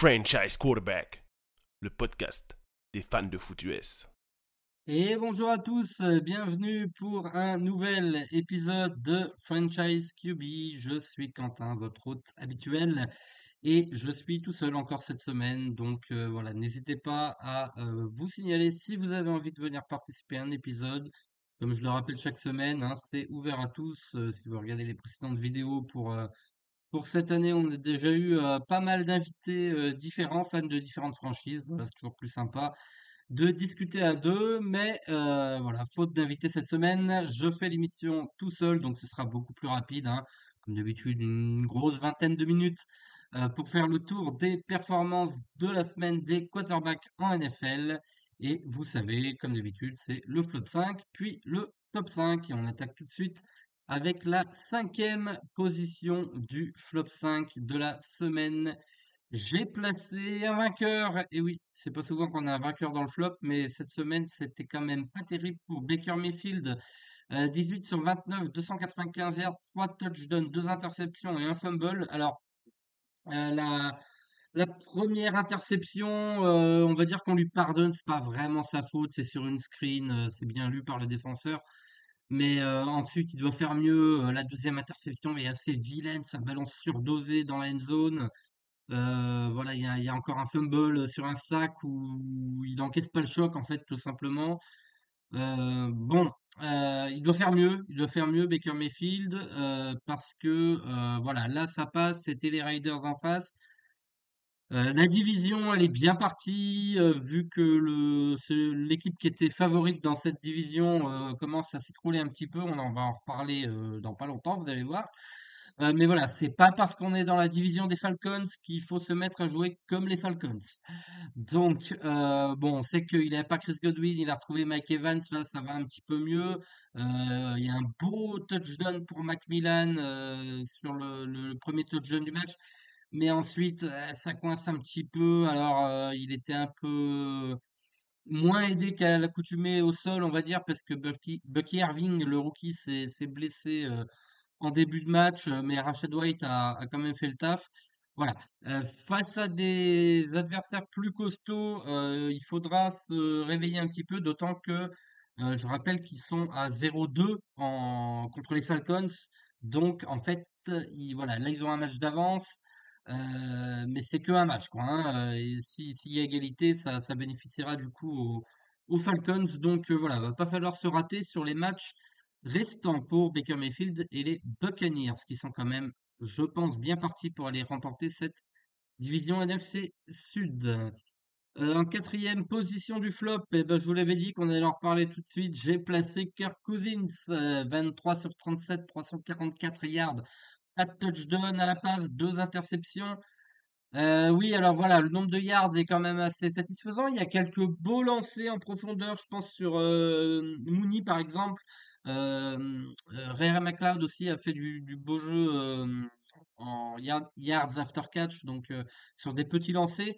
Franchise Quarterback, le podcast des fans de foot US. Et bonjour à tous, bienvenue pour un nouvel épisode de Franchise QB. Je suis Quentin, votre hôte habituel, et je suis tout seul encore cette semaine. Donc voilà, n'hésitez pas à vous signaler si vous avez envie de venir participer à un épisode. Comme je le rappelle chaque semaine, hein, c'est ouvert à tous. Si vous regardez les précédentes vidéos pour cette année, on a déjà eu pas mal d'invités différents, fans de différentes franchises. Voilà, c'est toujours plus sympa de discuter à deux, mais voilà, faute d'invité cette semaine, je fais l'émission tout seul, donc ce sera beaucoup plus rapide, hein. Comme d'habitude, une grosse vingtaine de minutes pour faire le tour des performances de la semaine des quarterbacks en NFL. Et vous savez, comme d'habitude, c'est le flop 5, puis le top 5. Et on attaque tout de suite avec la cinquième position du flop 5 de la semaine. J'ai placé un vainqueur, et oui, c'est pas souvent qu'on a un vainqueur dans le flop, mais cette semaine, c'était quand même pas terrible pour Baker Mayfield. 18 sur 29, 295 yards, 3 touchdowns, 2 interceptions et un fumble. Alors, la première interception, on va dire qu'on lui pardonne, c'est pas vraiment sa faute, c'est sur une screen, c'est bien lu par le défenseur. Mais ensuite, il doit faire mieux. La deuxième interception est assez vilaine, c'est un ballon surdosé dans la end zone. Voilà, il y a encore un fumble sur un sac où il encaisse pas le choc en fait tout simplement. Bon, il doit faire mieux, il doit faire mieux Baker Mayfield parce que voilà, là ça passe, c'était les Raiders en face. La division, elle est bien partie vu que l'équipe qui était favorite dans cette division commence à s'écrouler un petit peu. On en va en reparler dans pas longtemps, vous allez voir. Mais voilà, c'est pas parce qu'on est dans la division des Falcons qu'il faut se mettre à jouer comme les Falcons. Donc, bon, on sait qu'il n'a pas Chris Godwin, il a retrouvé Mike Evans, là, ça va un petit peu mieux. Il y a un beau touchdown pour Macmillan sur le premier touchdown du match. Mais ensuite, ça coince un petit peu. Alors, il était un peu moins aidé qu'à l'accoutumée au sol, on va dire, parce que Bucky Irving, le rookie, s'est blessé en début de match, mais Rashad White a quand même fait le taf. Voilà. Face à des adversaires plus costauds, il faudra se réveiller un petit peu, d'autant que je rappelle qu'ils sont à 0-2 contre les Falcons. Donc, en fait, voilà, là, ils ont un match d'avance, mais c'est que un match, quoi, hein. Et s'il y a égalité, ça bénéficiera du coup aux Falcons. Donc, voilà, va pas falloir se rater sur les matchs restant pour Baker Mayfield et les Buccaneers, qui sont quand même, je pense, bien partis pour aller remporter cette division NFC Sud. En quatrième position du flop, eh ben, je vous l'avais dit qu'on allait en reparler tout de suite. J'ai placé Kirk Cousins, 23 sur 37, 344 yards, 4 touchdowns à la passe, 2 interceptions. Oui, alors voilà, le nombre de yards est quand même assez satisfaisant. Il y a quelques beaux lancers en profondeur, je pense sur Mooney par exemple. Ray McLeod aussi a fait du beau jeu en yards after catch, donc sur des petits lancers.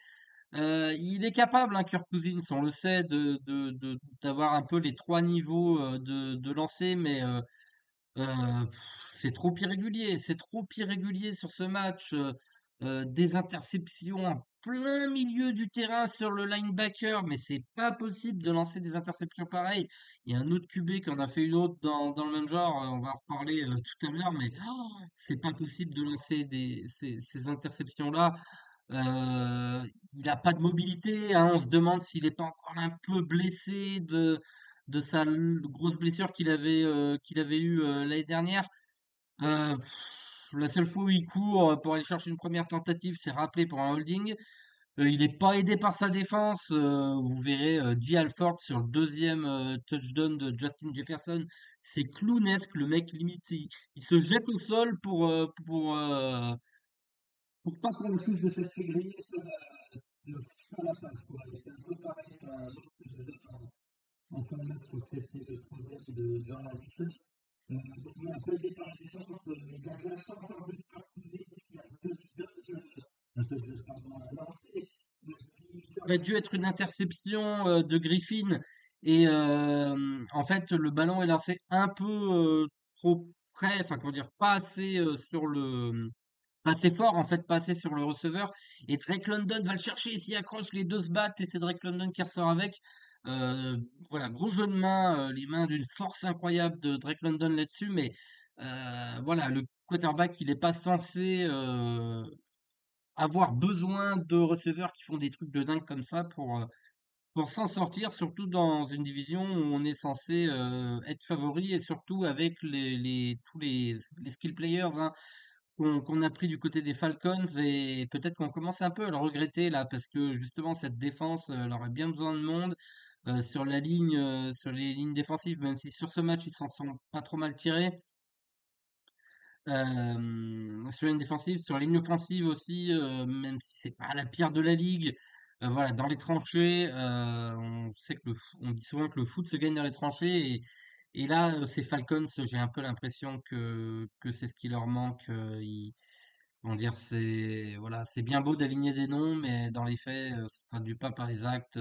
Il est capable, hein, Kirk Cousins, on le sait, d'avoir un peu les trois niveaux de lancer, mais c'est trop irrégulier, c'est trop irrégulier sur ce match. Des interceptions en plein milieu du terrain sur le linebacker, mais c'est pas possible de lancer des interceptions pareilles. Il y a un autre QB qui en a fait une autre dans le même genre, on va en reparler tout à l'heure, mais c'est pas possible de lancer ces interceptions-là. Il n'a pas de mobilité, hein, on se demande s'il n'est pas encore un peu blessé de sa grosse blessure qu'il avait eue l'année dernière. La seule fois où il court pour aller chercher une première tentative, c'est rappelé pour un holding. Il n'est pas aidé par sa défense. Vous verrez Dee Alford sur le deuxième touchdown de Justin Jefferson. C'est clownesque. Le mec, limite, il se jette au sol pour pas qu'on accuse de cette février, c'est pas la passe, quoi. Et c'est un peu pareil sur un autre touchdown en fin de match, je crois que c'était le troisième de John Addison. Donc voilà, pas aidé par la défense, il a de la chance en plus par Cousins, il y a un touchdown, pardon, un lancer, qui aurait dû être une interception de Griffin. Et en fait, le ballon est lancé un peu trop près, enfin comment dire, pas assez sur pas assez fort, en fait, pas assez sur le receveur. Et Drake London va le chercher, s'y accroche, les deux se battent et c'est Drake London qui ressort avec. Euh, voilà, gros jeu de main, les mains d'une force incroyable de Drake London là-dessus, mais voilà, le quarterback, il n'est pas censé avoir besoin de receveurs qui font des trucs de dingue comme ça pour s'en sortir, surtout dans une division où on est censé être favori et surtout avec tous les skill players, hein, qu'on a pris du côté des Falcons et peut-être qu'on commence un peu à le regretter là parce que justement cette défense elle aurait bien besoin de monde sur la ligne, sur les lignes défensives, même si sur ce match ils s'en sont pas trop mal tirés. Sur la ligne défensive, sur la ligne offensive aussi, même si c'est pas la pire de la ligue, voilà, dans les tranchées, on sait que on dit souvent que le foot se gagne dans les tranchées et là, ces Falcons, j'ai un peu l'impression que c'est ce qui leur manque. Comment dire, c'est voilà, c'est bien beau d'aligner des noms, mais dans les faits, ça se traduit pas par les actes.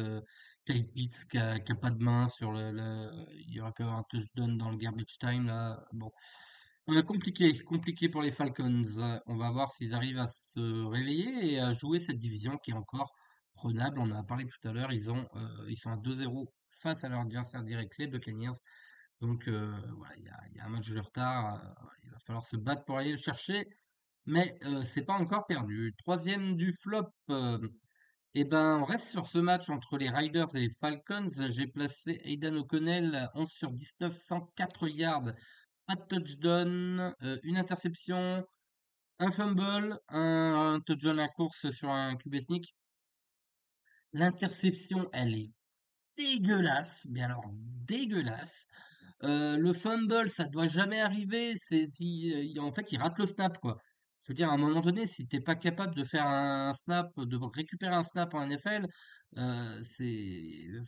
Kyle Pitts qui a pas de main sur il aurait pu avoir un touchdown dans le garbage time là. Bon, compliqué pour les Falcons. On va voir s'ils arrivent à se réveiller et à jouer cette division qui est encore prenable. On en a parlé tout à l'heure. Ils sont à 2-0 face à leur adversaire direct, les Buccaneers. Donc voilà, il y a un match de retard. Il va falloir se battre pour aller le chercher, mais c'est pas encore perdu. Troisième du flop. Eh ben, on reste sur ce match entre les Riders et les Falcons. J'ai placé Aidan O'Connell 11 sur 19, 104 yards, pas de touchdown, une interception, un fumble, un touchdown à course sur un QB sneak. L'interception, elle est dégueulasse, mais alors dégueulasse. Le fumble, ça doit jamais arriver. C'est si, en fait, il rate le snap, quoi. Je veux dire, à un moment donné, si t'es pas capable de faire un snap, de récupérer un snap en NFL,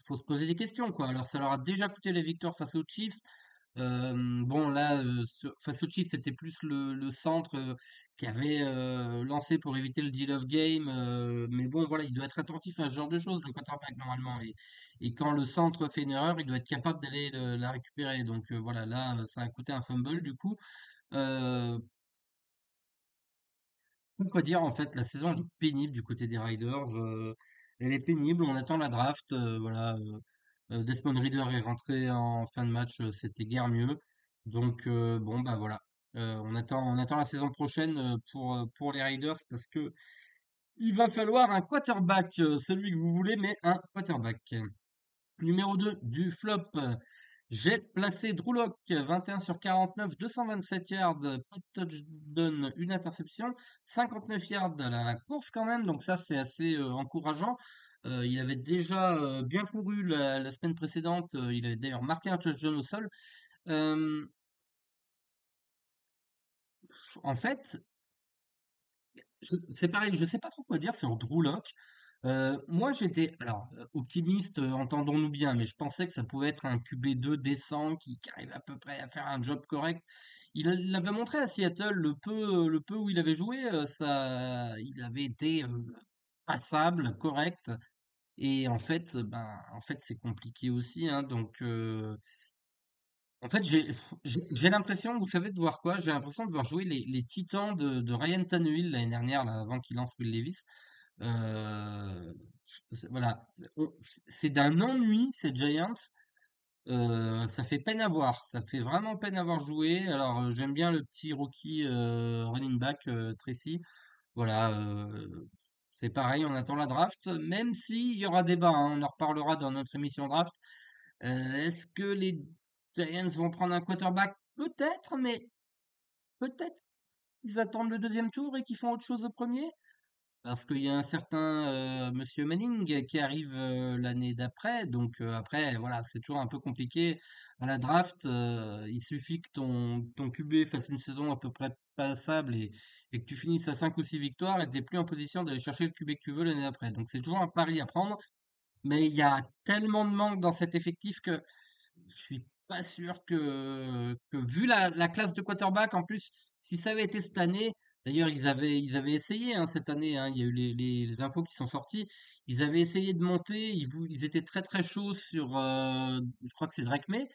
faut se poser des questions, quoi. Alors, ça leur a déjà coûté les victoires face aux Chiefs. Bon, là, face aux Chiefs, c'était plus le centre qui avait lancé pour éviter le deal of game. Mais bon, voilà, il doit être attentif à ce genre de choses, le quarterback, normalement. Et quand le centre fait une erreur, il doit être capable d'aller la récupérer. Donc voilà, là, ça a coûté un fumble du coup. Euh, Pourquoi dire en fait, la saison elle est pénible du côté des Riders. Elle est pénible. On attend la draft. Voilà, Desmond Ridder est rentré en fin de match. C'était guère mieux. Donc bon bah voilà. On attend la saison prochaine pour les Riders parce que il va falloir un quarterback, celui que vous voulez, mais un quarterback. Numéro 2 du flop, j'ai placé Drew Lock, 21 sur 49, 227 yards, pas de touchdown, une interception, 59 yards à la course quand même, donc ça c'est assez encourageant. Il avait déjà bien couru la semaine précédente, il avait d'ailleurs marqué un touchdown au sol. Euh, En fait, c'est pareil, je sais pas trop quoi dire sur Drew Lock. Moi, j'étais, alors, optimiste, entendons-nous bien, mais je pensais que ça pouvait être un QB2 décent qui arrive à peu près à faire un job correct. Il l'avait montré à Seattle, le peu où il avait joué, il avait été passable, correct. Et en fait, en fait, c'est compliqué aussi, hein, donc, en fait, j'ai l'impression, vous savez, de voir quoi? J'ai l'impression de voir jouer les Titans de Ryan Tannehill l'année dernière, là, avant qu'il lance Will Levis. Euh, voilà, on- c'est d'un ennui ces Giants. Ça fait peine à voir, ça fait vraiment peine à voir jouer. Alors j'aime bien le petit rookie running back Tracy. Voilà, c'est pareil, on attend la draft, même s'il y aura débat, hein, on en reparlera dans notre émission draft. Est-ce que les Giants vont prendre un quarterback? Peut-être, mais peut-être qu'ils attendent le deuxième tour et qu'ils font autre chose au premier. Parce qu'il y a un certain Monsieur Manning qui arrive l'année d'après, donc après, voilà, c'est toujours un peu compliqué. À la draft, il suffit que ton QB fasse une saison à peu près passable et que tu finisses à 5 ou 6 victoires et tu n'es plus en position d'aller chercher le QB que tu veux l'année d'après. Donc c'est toujours un pari à prendre, mais il y a tellement de manque dans cet effectif que je suis pas sûr que vu la classe de quarterback, en plus, si ça avait été cette année, d'ailleurs, ils avaient essayé hein, cette année, hein, il y a eu les infos qui sont sorties, ils avaient essayé de monter, ils étaient très très chauds sur, je crois que c'est Drake May,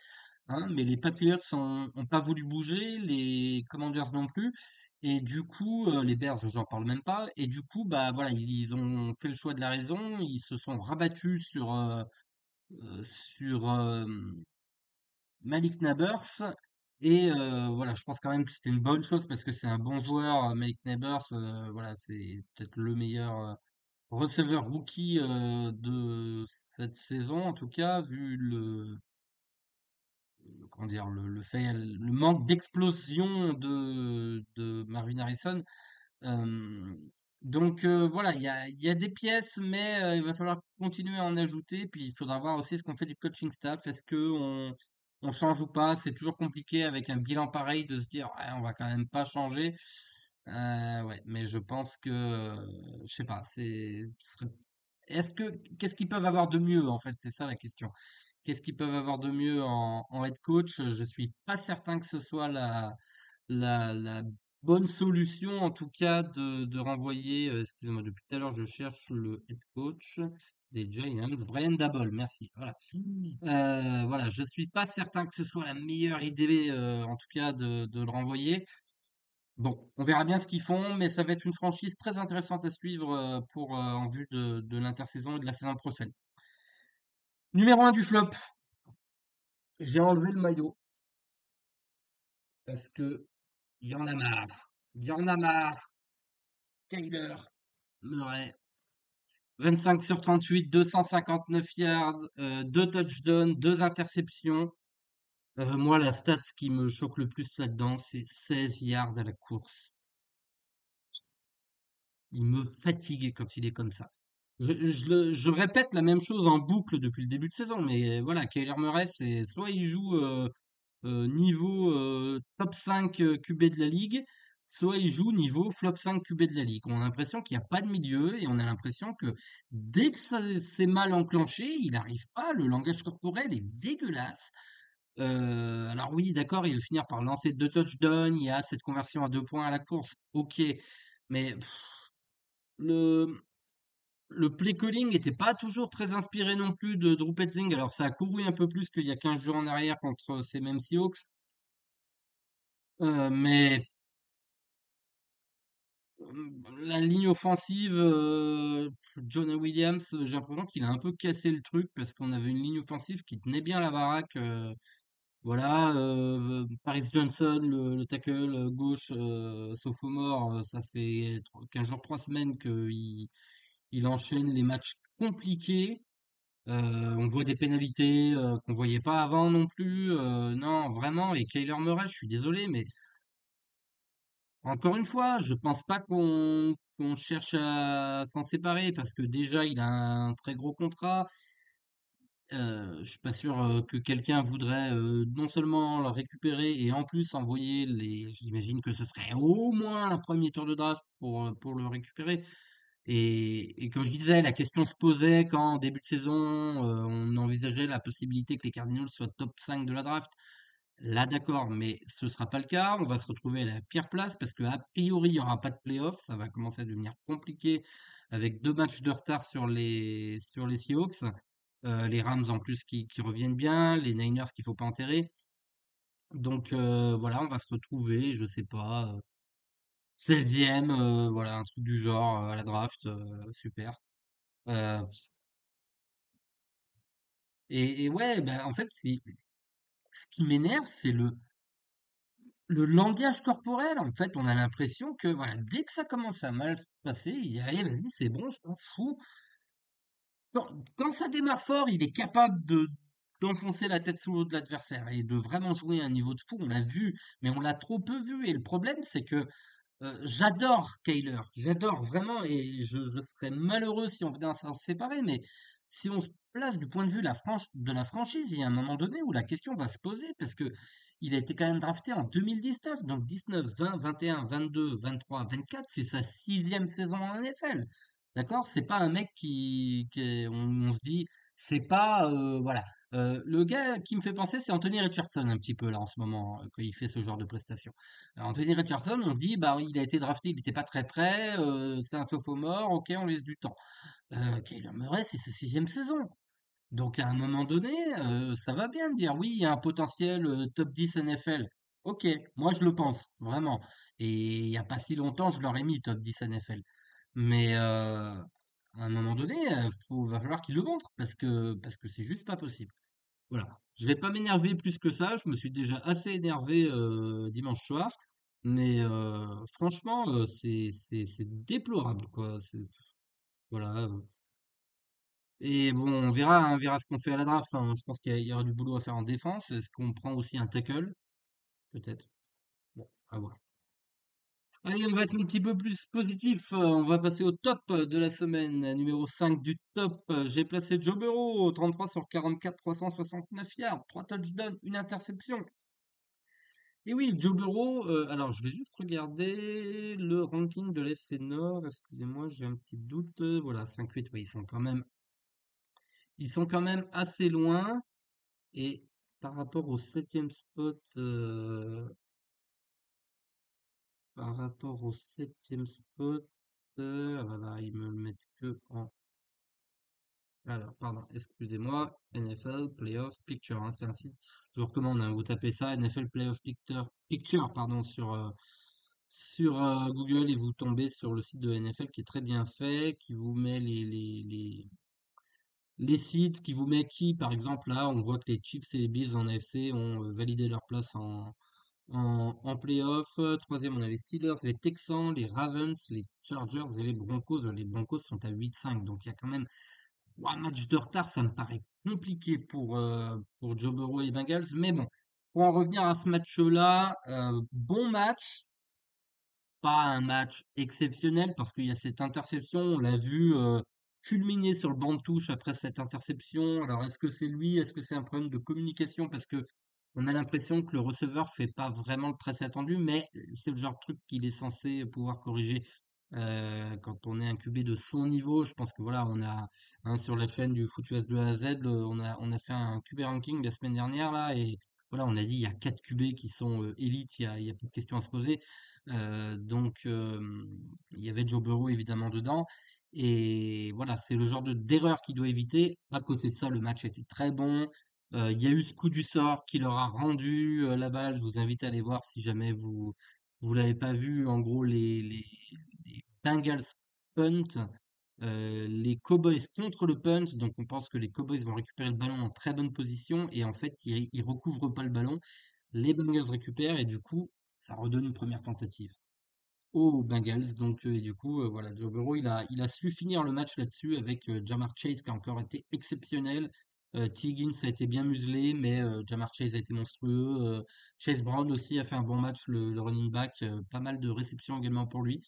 hein, mais les Patriots ont pas voulu bouger, les Commanders non plus, Et du coup, les Bears, j'en parle même pas. Et du coup, bah voilà, ils ont fait le choix de la raison. Ils se sont rabattus sur Malik Nabers. Et voilà, je pense quand même que c'était une bonne chose parce que c'est un bon joueur, Malik Nabers. Voilà, c'est peut-être le meilleur receveur rookie de cette saison, en tout cas, vu comment dire, le manque d'explosion de Marvin Harrison. Euh, donc voilà, il y a des pièces, mais il va falloir continuer à en ajouter. Puis il faudra voir aussi ce qu'on fait du coaching staff. Est-ce que on change ou pas? C'est toujours compliqué avec un bilan pareil de se dire ouais, on va quand même pas changer. Ouais, mais je pense que je sais pas. Qu'est-ce qu'ils peuvent avoir de mieux en fait? C'est ça la question. Qu'est-ce qu'ils peuvent avoir de mieux en head coach? Je suis pas certain que ce soit la bonne solution, en tout cas, de renvoyer, excusez-moi, depuis tout à l'heure, je cherche le head coach des Giants, Brian Daboll, merci. Voilà. Voilà, je suis pas certain que ce soit la meilleure idée, en tout cas, de le renvoyer. Bon, on verra bien ce qu'ils font, mais ça va être une franchise très intéressante à suivre en vue de l'intersaison et de la saison prochaine. Numéro un du flop, j'ai enlevé le maillot parce que il y en a marre. Il y en a marre. Kyler Murray. 25 sur 38, 259 yards, 2 touchdowns, 2 interceptions. Moi, la stat qui me choque le plus là-dedans, c'est 16 yards à la course. Il me fatigue quand il est comme ça. Je répète la même chose en boucle depuis le début de saison, mais voilà, Kyler Murray, c'est soit il joue niveau top 5 QB de la ligue, soit il joue niveau flop 5 QB de la ligue. On a l'impression qu'il n'y a pas de milieu et on a l'impression que dès que ça c'est mal enclenché, il n'arrive pas. Le langage corporel est dégueulasse. Alors oui, d'accord, il veut finir par lancer 2 touchdowns, il y a cette conversion à 2 points à la course, ok, mais le, le play calling n'était pas toujours très inspiré non plus de Drew Petzing. Alors ça a couru un peu plus qu'il y a 15 jours en arrière contre ces mêmes Seahawks. Mais la ligne offensive, Jonah Williams, j'ai l'impression qu'il a un peu cassé le truc parce qu'on avait une ligne offensive qui tenait bien la baraque. Voilà, Paris Johnson, le tackle gauche sophomore, ça fait 15 jours, 3 semaines qu'il enchaîne les matchs compliqués. On voit des pénalités qu'on voyait pas avant non plus. Non, vraiment. Et Kyler Murray, je suis désolé, mais encore une fois, je pense pas qu'on cherche à s'en séparer parce que déjà il a un très gros contrat. Je suis pas sûr que quelqu'un voudrait non seulement le récupérer et en plus envoyer les. J'imagine que ce serait au moins un premier tour de draft pour le récupérer. Et comme je disais, la question se posait quand, en début de saison, on envisageait la possibilité que les Cardinals soient top 5 de la draft. Là, d'accord, mais ce sera pas le cas. On va se retrouver à la pire place parce qu'a priori, il n'y aura pas de playoff. Ça va commencer à devenir compliqué avec 2 matchs de retard sur les Seahawks. Les Rams en plus qui reviennent bien, les Niners qu'il faut pas enterrer. Donc voilà, on va se retrouver, je sais pas, 16e, voilà, un truc du genre à la draft, super. Euh, et ouais, ben en fait, ce qui m'énerve, c'est le langage corporel. En fait, on a l'impression que voilà, dès que ça commence à mal se passer, il y a, allez, vas-y, c'est bon, je m'en fous. Quand ça démarre fort, il est capable d'enfoncer la tête sous l'eau de l'adversaire et de vraiment jouer à un niveau de fou. On l'a vu, mais on l'a trop peu vu. Et le problème, c'est que j'adore Kyler, j'adore vraiment, et je serais malheureux si on venait à s'en séparer, mais si on se place du point de vue de la franchise, il y a un moment donné où la question va se poser, parce que il a été quand même drafté en 2019, donc 19, 20, 21, 22, 23, 24, c'est sa 6e saison en NFL. D'accord? C'est pas un mec on se dit, c'est pas, voilà. Le gars qui me fait penser, c'est Anthony Richardson un petit peu là en ce moment, quand il fait ce genre de prestations. Anthony Richardson, on se dit, bah, il a été drafté, il n'était pas très prêt, c'est un sophomore, ok, on laisse du temps. Kyler Murray, c'est sa 6e saison. Donc à un moment donné, ça va bien de dire, oui, il y a un potentiel top 10 NFL. Ok, moi je le pense, vraiment. Et il y a pas si longtemps, je l'aurais mis top 10 NFL. Mais à un moment donné, va falloir qu'il le montre parce que c'est juste pas possible. Voilà. Je vais pas m'énerver plus que ça. Je me suis déjà assez énervé dimanche soir. Mais franchement, c'est déplorable, quoi. Voilà. Et bon, on verra ce qu'on fait à la draft, hein. Je pense qu'il y aura du boulot à faire en défense. Est-ce qu'on prend aussi un tackle? Peut-être. Bon, à voir. Allez, on va être un petit peu plus positif. On va passer au top de la semaine. Numéro 5 du top. J'ai placé Joe Burrow, 33 sur 44, 369 yards, 3 touchdowns, une interception. Et oui, Joe Burrow, alors je vais juste regarder le ranking de l'FC Nord. Excusez-moi, j'ai un petit doute. Voilà, 5-8, oui, ils sont quand même assez loin. Et par rapport au septième spot, voilà, ils me le mettent que en. Alors, pardon, excusez-moi, NFL Playoff Picture, hein, c'est un site. Je vous recommande, hein, vous tapez ça, NFL Playoff Picture, pardon, sur Google et vous tombez sur le site de NFL qui est très bien fait, qui vous met les sites, qui vous met qui, par exemple, là, on voit que les Chiefs et les Bills en AFC ont validé leur place en playoff. Troisième, on a les Steelers, les Texans, les Ravens, les Chargers et les Broncos. Les Broncos sont à 8-5, donc il y a quand même 3 matchs de retard. Ça me paraît compliqué pour Joe Burrow et les Bengals. Mais bon, pour en revenir à ce match-là, bon match. Pas un match exceptionnel parce qu'il y a cette interception, on l'a vu fulminer sur le banc de touche après cette interception. Alors est-ce que c'est lui? Est-ce que c'est un problème de communication? Parce que on a l'impression que le receveur fait pas vraiment le tracé attendu, mais c'est le genre de truc qu'il est censé pouvoir corriger quand on est un QB de son niveau. Je pense que voilà, on a sur la chaîne du Foot US de A à Z, on a fait un QB ranking la semaine dernière là et voilà, on a dit il y a 4 QB qui sont élites, il y a pas de question à se poser. Donc, il y avait Joe Burrow évidemment dedans. Et voilà, c'est le genre d'erreur qu'il doit éviter. À côté de ça, le match était très bon. Il y a eu ce coup du sort qui leur a rendu la balle. Je vous invite à aller voir si jamais vous l'avez pas vu. En gros, les Bengals punt, les Cowboys contre le punt. Donc, on pense que les Cowboys vont récupérer le ballon en très bonne position. Et en fait, ils recouvrent pas le ballon. Les Bengals récupèrent et du coup, ça redonne une première tentative aux Bengals. Donc, et du coup, voilà, Joe Burrow, il a su finir le match là-dessus avec Jamar Chase qui a encore été exceptionnel. T. Higgins a été bien muselé, mais Jamar Chase a été monstrueux. Chase Brown aussi a fait un bon match, le running back. Pas mal de réceptions également pour lui.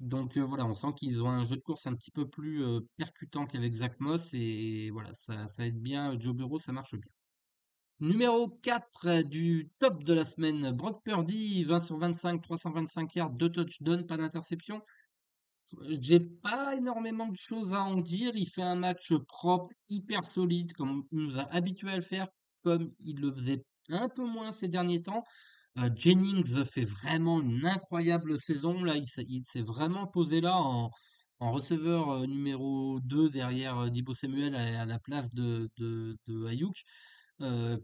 Donc voilà, on sent qu'ils ont un jeu de course un petit peu plus percutant qu'avec Zach Moss. Et voilà, ça aide bien Joe Burrow, ça marche bien. Numéro 4 du top de la semaine, Brock Purdy, 20 sur 25, 325 yards, 2 touchdowns, pas d'interception. J'ai pas énormément de choses à en dire. Il fait un match propre, hyper solide, comme il nous a habitués à le faire, comme il le faisait un peu moins ces derniers temps. Jennings fait vraiment une incroyable saison. Là, il s'est vraiment posé là en receveur numéro 2 derrière Deebo Samuel à la place de Ayuk.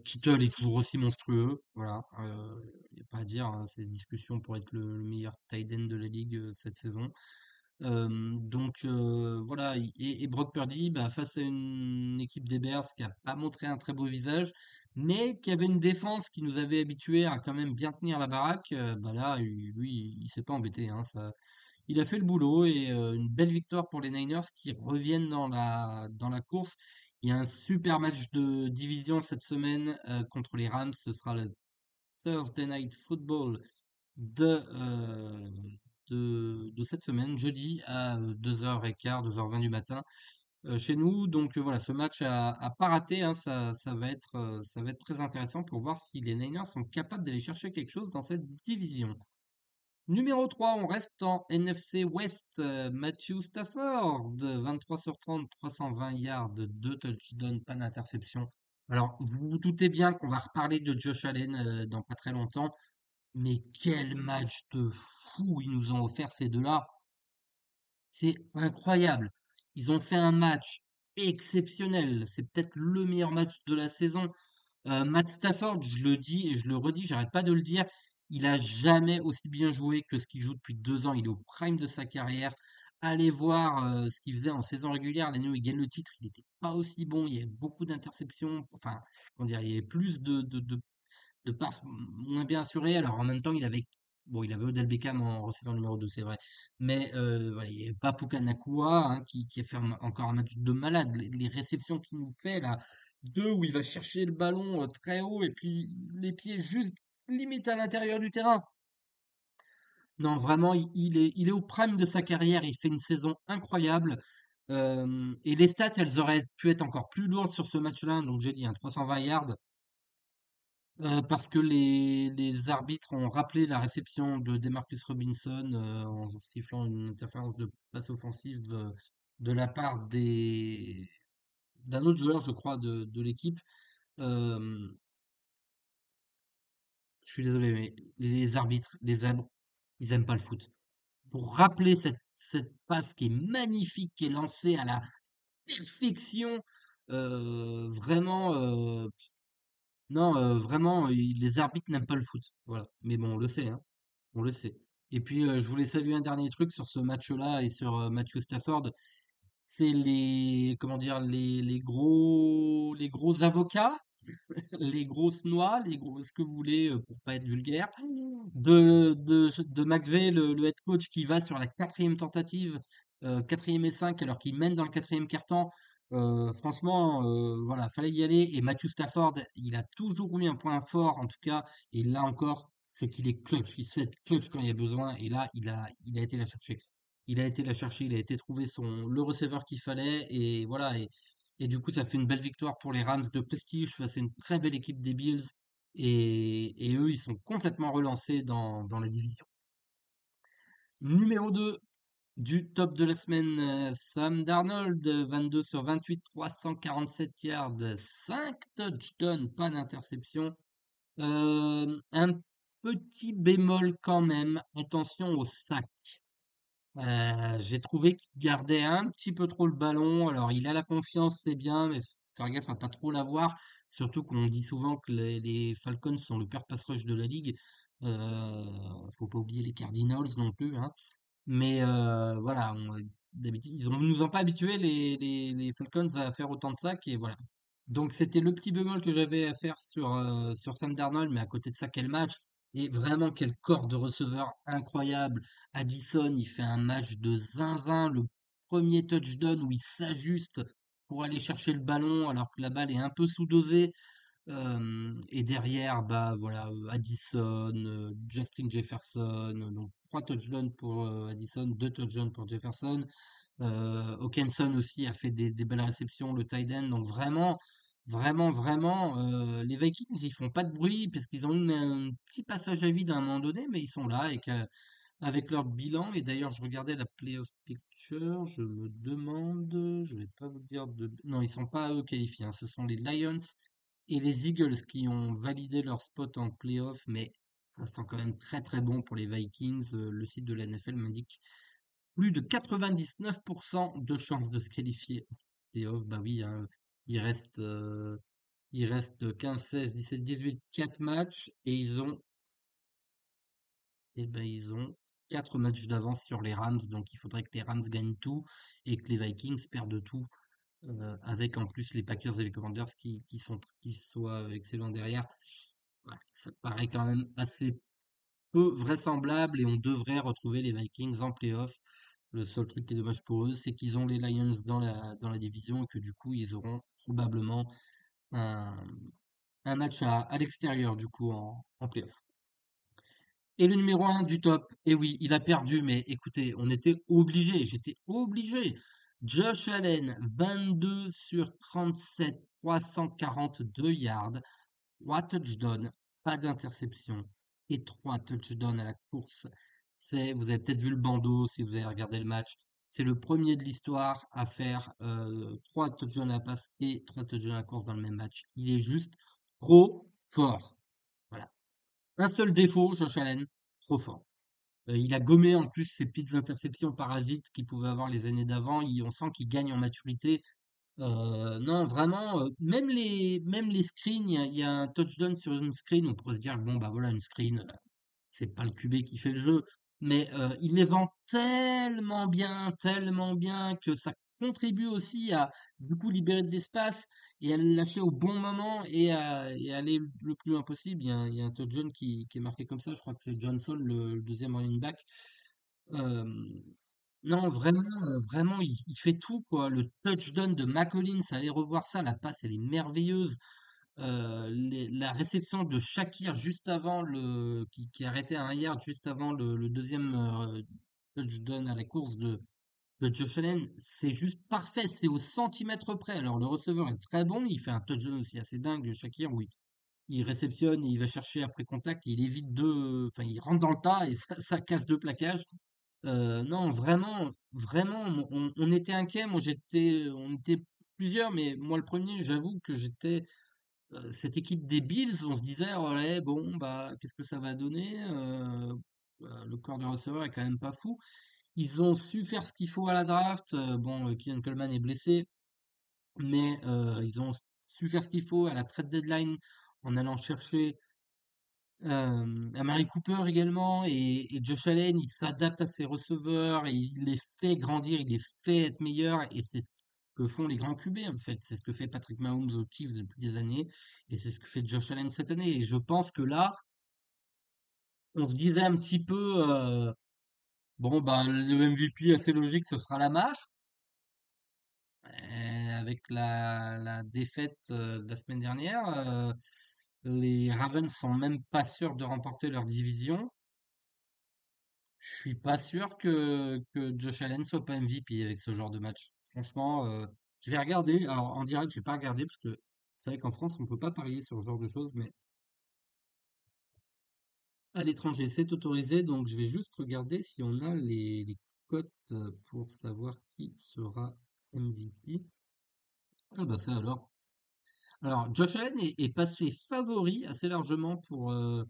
Kittle est toujours aussi monstrueux, voilà. Y a pas à dire, hein, c'est discussion pour être le meilleur tight end de la ligue cette saison. Donc voilà, et Brock Purdy, bah, face à une équipe des Bears qui a pas montré un très beau visage, mais qui avait une défense qui nous avait habitués à quand même bien tenir la baraque, bah là, lui, il s'est pas embêté, hein, il a fait le boulot et une belle victoire pour les Niners qui reviennent dans la course. Il y a un super match de division cette semaine contre les Rams. Ce sera le Thursday Night Football de, euh, de cette semaine, jeudi à 2h15, 2h20 du matin chez nous. Donc voilà, ce match a pas raté, hein. Ça va être très intéressant pour voir si les Niners sont capables d'aller chercher quelque chose dans cette division. Numéro 3, on reste en NFC West. Matthew Stafford, 23 sur 30, 320 yards, 2 touchdowns, pas d'interception. Alors, vous vous doutez bien qu'on va reparler de Josh Allen dans pas très longtemps, mais quel match de fou ils nous ont offert ces deux-là. C'est incroyable. Ils ont fait un match exceptionnel. C'est peut-être le meilleur match de la saison. Matt Stafford, je le dis et je le redis, j'arrête pas de le dire. Il a jamais aussi bien joué que ce qu'il joue depuis 2 ans. Il est au prime de sa carrière. Allez voir, ce qu'il faisait en saison régulière, l'année où il gagne le titre, il était pas aussi bon. Il y avait beaucoup d'interceptions, enfin, comment dire? Il y avait plus de passes moins bien assurées. Alors en même temps, il avait Odell Beckham en receveur numéro 2, c'est vrai. Mais voilà, il n'y avait pas Puka Nacua, hein, qui a fait encore un match de malade. Les réceptions qu'il nous fait là, deux où il va chercher le ballon très haut et puis les pieds juste limite à l'intérieur du terrain. Non, vraiment, il est au prime de sa carrière. Il fait une saison incroyable. Et les stats, elles auraient pu être encore plus lourdes sur ce match-là. Donc j'ai dit, 320 yards. Parce que les arbitres ont rappelé la réception de Demarcus Robinson en sifflant une interférence de passe offensive de la part d'un autre joueur, je crois, de l'équipe. Euh, je suis désolé, mais les arbitres, les zèbres, ils aiment pas le foot. Pour rappeler cette passe qui est magnifique, qui est lancée à la perfection, vraiment, non, vraiment, les arbitres n'aiment pas le foot. Voilà. Mais bon, on le sait, hein. On le sait. Et puis, je voulais saluer un dernier truc sur ce match-là et sur Matthew Stafford. C'est comment dire, les gros avocats, les grosses noix, ce que vous voulez pour pas être vulgaire, de McVay, le head coach qui va sur la quatrième tentative, 4e et 5, alors qu'il mène dans le quatrième quart-temps. Franchement, voilà, fallait y aller. Et Matthew Stafford, il a toujours eu un point fort, en tout cas, et là encore, c'est qu'il est clutch. Il sait être clutch quand il y a besoin. Et là, il a été la chercher. Il a été la chercher, il a été trouver le receveur qu'il fallait. Et voilà. Et du coup, ça fait une belle victoire pour les Rams de prestige face à une très belle équipe des Bills. Et eux, ils sont complètement relancés dans la division. Numéro 2 du top de la semaine, Sam Darnold, 22 sur 28, 347 yards, 5 touchdowns, pas d'interception. Un petit bémol quand même, attention au sac. J'ai trouvé qu'il gardait un petit peu trop le ballon. Alors, il a la confiance, c'est bien, mais faire gaffe à pas trop l'avoir. Surtout qu'on dit souvent que les Falcons sont le pire pass rush de la ligue. Faut pas oublier les Cardinals non plus, hein. Mais voilà, d'habitude, nous ont pas habitués les Falcons à faire autant de sacs et voilà. Donc c'était le petit bémol que j'avais à faire sur Sam Darnold, mais à côté de ça, quel match! Et vraiment quel corps de receveur incroyable. Addison, il fait un match de zinzin. Le premier touchdown où il s'ajuste pour aller chercher le ballon alors que la balle est un peu sous-dosée. Et derrière, bah voilà, Addison, Justin Jefferson, donc 3 touchdowns pour Addison, 2 touchdowns pour Jefferson. Hawkinson aussi a fait des belles réceptions, le tight end. Donc vraiment, vraiment, vraiment, les Vikings, ils font pas de bruit puisqu'ils ont eu un petit passage à vide à un moment donné, mais ils sont là avec leur bilan. Et d'ailleurs, je regardais la playoff picture, je me demande, je vais pas vous dire de... Non, ils sont pas eux qualifiés, hein, ce sont les Lions et les Eagles qui ont validé leur spot en playoff, mais ça sent quand même très très bon pour les Vikings. Le site de la NFL m'indique plus de 99% de chances de se qualifier en playoff. Bah oui, hein, il reste, euh, il reste 15, 16, 17, 18, 4 matchs et ils ont 4 matchs d'avance sur les Rams. Donc il faudrait que les Rams gagnent tout et que les Vikings perdent tout. Avec en plus les Packers et les Commanders qui soient excellents derrière. Ouais, ça paraît quand même assez peu vraisemblable et on devrait retrouver les Vikings en playoff. Le seul truc qui est dommage pour eux, c'est qu'ils ont les Lions dans la division et que du coup, ils auront probablement un, un match à l'extérieur du coup en playoff. Et le numéro un du top, et oui, il a perdu, mais écoutez, on était obligé, j'étais obligé. Josh Allen, 22 sur 37, 342 yards, 3 touchdowns, pas d'interception et 3 touchdowns à la course. Vous avez peut-être vu le bandeau si vous avez regardé le match. C'est le premier de l'histoire à faire 3 touchdowns à la passe et 3 touchdowns à la course dans le même match. Il est juste trop fort. Voilà. Un seul défaut, Josh Allen, trop fort. Il a gommé en plus ces petites interceptions parasites qu'il pouvait avoir les années d'avant. On sent qu'il gagne en maturité. Non, vraiment, même les screens, il y a un touchdown sur une screen, on pourrait se dire, bon, bah voilà, une screen. c'est pas le QB qui fait le jeu, mais il les vend tellement bien que ça contribue aussi à du coup libérer de l'espace et à le lâcher au bon moment et aller le plus loin possible. Il y a un touchdown qui est marqué comme ça, je crois que c'est Johnson, le deuxième running back. Euh, non, vraiment, il fait tout, quoi. Le touchdown de McCollins, allez revoir ça, la passe, elle est merveilleuse. La réception de Shakir juste avant qui arrêtait à 1 yard juste avant le deuxième touchdown à la course de Josh Allen, c'est juste parfait, c'est au centimètre près. Alors le receveur est très bon, il fait un touchdown aussi assez dingue, Shakir, oui. Il réceptionne et il va chercher après contact, il évite enfin il rentre dans le tas et ça casse deux plaquages. Non, vraiment, on était inquiets. On était plusieurs, mais moi le premier, j'avoue que j'étais cette équipe des Bills, on se disait, oh ouais, bon, bah, qu'est-ce que ça va donner? Le corps de receveur est quand même pas fou. Ils ont su faire ce qu'il faut à la draft. Bon, Keenan Coleman est blessé, mais ils ont su faire ce qu'il faut à la trade deadline en allant chercher Amari Cooper également et Josh Allen, il s'adapte à ses receveurs et il les fait grandir, il les fait être meilleurs et c'est ce que font les grands QB en fait. C'est ce que fait Patrick Mahomes aux Chiefs depuis des années et c'est ce que fait Josh Allen cette année. Et je pense que là, on se disait un petit peu, bon bah le MVP assez logique, ce sera Lamar. Avec la défaite de la semaine dernière, les Ravens sont même pas sûrs de remporter leur division. Je suis pas sûr que Josh Allen soit pas MVP avec ce genre de match. Franchement, je vais regarder. Alors en direct, je vais pas regarder parce que c'est vrai qu'en France, on peut pas parier sur ce genre de choses, mais à l'étranger, c'est autorisé. Donc je vais juste regarder si on a les cotes pour savoir qui sera MVP. Ah bah ça alors. Alors Josh Allen est passé favori assez largement pour, euh,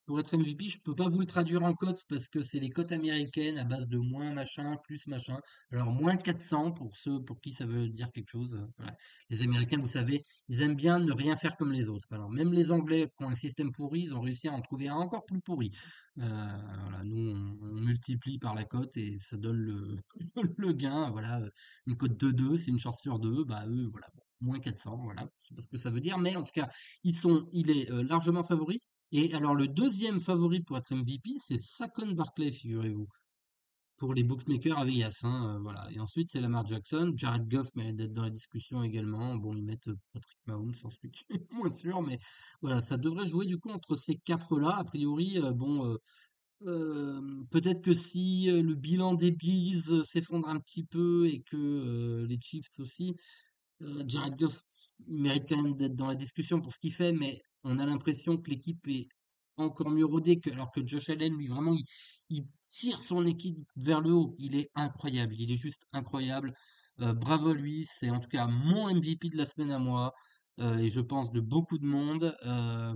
pour être MVP, je peux pas vous le traduire en cotes parce que c'est les cotes américaines à base de moins machin, plus machin. Alors moins 400 pour ceux pour qui ça veut dire quelque chose. Voilà. Les Américains, vous savez, ils aiment bien ne rien faire comme les autres. Alors même les Anglais qui ont un système pourri, ils ont réussi à en trouver un encore plus pourri. Voilà, nous, on multiplie par la cote et ça donne le gain. Voilà, une cote de 2, c'est une chance sur deux. Bah eux, voilà, bon, moins 400, voilà, je sais pas ce que ça veut dire, mais en tout cas, il est largement favori. Et alors, le deuxième favori pour être MVP, c'est Saquon Barkley, figurez-vous, pour les bookmakers à Vegas, hein, voilà. Et ensuite, c'est Lamar Jackson. Jared Goff mérite d'être dans la discussion également. Bon, ils mettent Patrick Mahomes, ensuite, je suis moins sûr, mais voilà, ça devrait jouer du coup entre ces quatre-là. A priori, bon, peut-être que si le bilan des Bills s'effondre un petit peu et que les Chiefs aussi, Jared Goff, il mérite quand même d'être dans la discussion pour ce qu'il fait, mais on a l'impression que l'équipe est encore mieux rodée, alors que Josh Allen, lui, vraiment, il tire son équipe vers le haut. Il est incroyable, il est juste incroyable. Bravo à lui, c'est en tout cas mon MVP de la semaine à moi, et je pense de beaucoup de monde.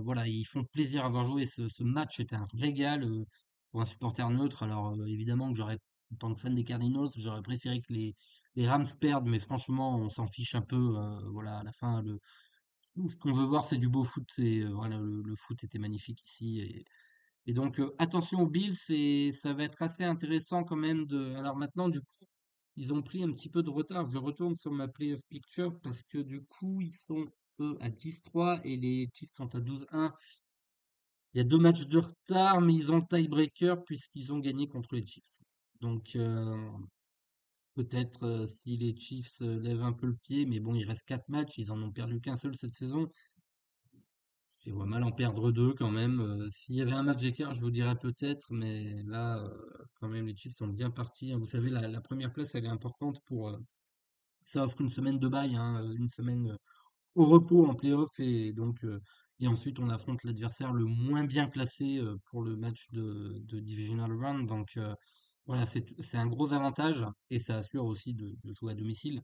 Voilà, ils font plaisir à voir jouer. Ce match était un régal pour un supporter neutre. Alors évidemment que j'aurais, en tant que fan des Cardinals, j'aurais préféré que les Rams perdent, mais franchement, on s'en fiche un peu. Voilà, à la fin, ce qu'on veut voir, c'est du beau foot. Voilà, le foot était magnifique ici. Et donc, attention aux Bills, ça va être assez intéressant quand même Alors maintenant, du coup, ils ont pris un petit peu de retard. Je retourne sur ma playoff picture parce que du coup, ils sont eux à 10-3 et les Chiefs sont à 12-1. Il y a 2 matchs de retard, mais ils ont le tiebreaker puisqu'ils ont gagné contre les Chiefs. Donc, peut-être si les Chiefs lèvent un peu le pied, mais bon, il reste 4 matchs, ils en ont perdu qu'un seul cette saison. Je les vois mal en perdre deux quand même. S'il y avait un match d'écart, je vous dirais peut-être, mais là, quand même, les Chiefs sont bien partis, hein. Vous savez, la première place, elle est importante ça offre une semaine de bye, hein, une semaine au repos en playoff, et donc, et ensuite on affronte l'adversaire le moins bien classé pour le match de Divisional Round. Donc, voilà, c'est un gros avantage et ça assure aussi de jouer à domicile.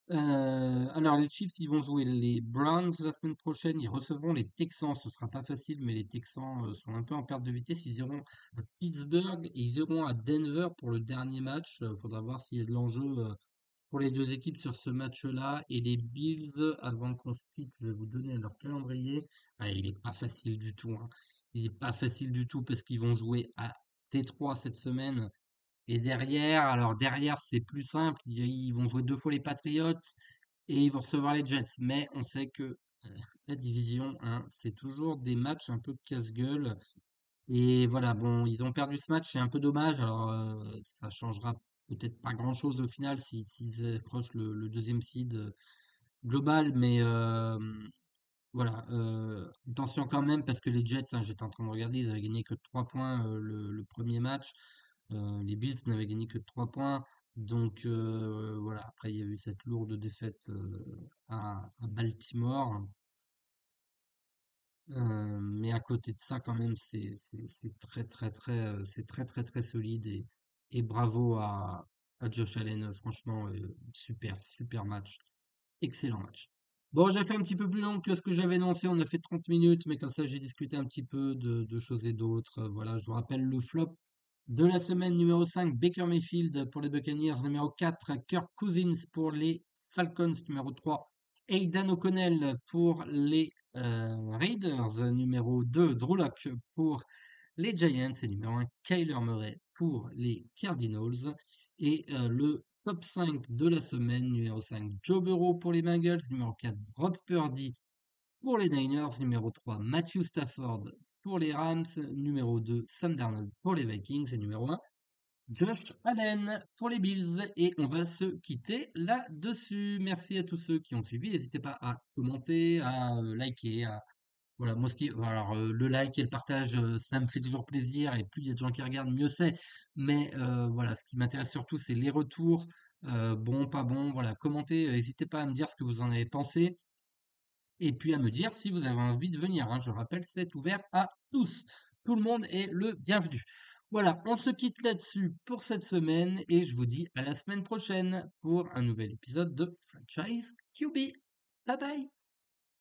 Alors les Chiefs, ils vont jouer les Browns la semaine prochaine. Ils recevront les Texans. Ce sera pas facile, mais les Texans sont un peu en perte de vitesse. Ils iront à Pittsburgh et ils iront à Denver pour le dernier match. Faudra voir s'il y a de l'enjeu pour les 2 équipes sur ce match-là et les Bills, avant qu'on se quitte, je vais vous donner leur calendrier. Ah, il est pas facile du tout, hein. Il est pas facile du tout parce qu'ils vont jouer à Détroit cette semaine et derrière, c'est plus simple. Ils vont jouer 2 fois les Patriots et ils vont recevoir les Jets. Mais on sait que la division, hein, c'est toujours des matchs un peu casse-gueule. Et voilà, bon, ils ont perdu ce match, c'est un peu dommage. Alors, ça changera peut-être pas grand-chose au final s'ils accrochent le deuxième seed global. Mais voilà, attention quand même parce que les Jets, hein, j'étais en train de regarder, ils avaient gagné que de 3 points le premier match. Les Bills n'avaient gagné que de 3 points. Donc voilà, après il y a eu cette lourde défaite à Baltimore. Mais à côté de ça, quand même, c'est très très très c'est très très très solide et bravo à Josh Allen. Franchement, super super match, excellent match. Bon, j'ai fait un petit peu plus long que ce que j'avais annoncé. On a fait 30 minutes, mais comme ça, j'ai discuté un petit peu de choses et d'autres. Voilà, je vous rappelle le flop de la semaine numéro 5, Baker Mayfield pour les Buccaneers, numéro 4, Kirk Cousins pour les Falcons, numéro 3, Aidan O'Connell pour les Raiders, numéro 2, Drew Lock pour les Giants et numéro 1, Kyler Murray pour les Cardinals. Et le top 5 de la semaine, numéro 5, Joe Burrow pour les Bengals, numéro 4, Brock Purdy pour les Niners, numéro 3, Matthew Stafford pour les Rams, numéro 2, Sam Darnold pour les Vikings et numéro 1, Josh Allen pour les Bills. Et on va se quitter là-dessus. Merci à tous ceux qui ont suivi. N'hésitez pas à commenter, à liker, voilà, moi, alors, le like et le partage, ça me fait toujours plaisir et plus il y a de gens qui regardent, mieux c'est. Mais voilà, ce qui m'intéresse surtout, c'est les retours, bon, pas bon, voilà, commentez, n'hésitez pas à me dire ce que vous en avez pensé et puis à me dire si vous avez envie de venir, hein. Je rappelle, c'est ouvert à tous. Tout le monde est le bienvenu. Voilà, on se quitte là-dessus pour cette semaine et je vous dis à la semaine prochaine pour un nouvel épisode de Franchise QB. Bye bye!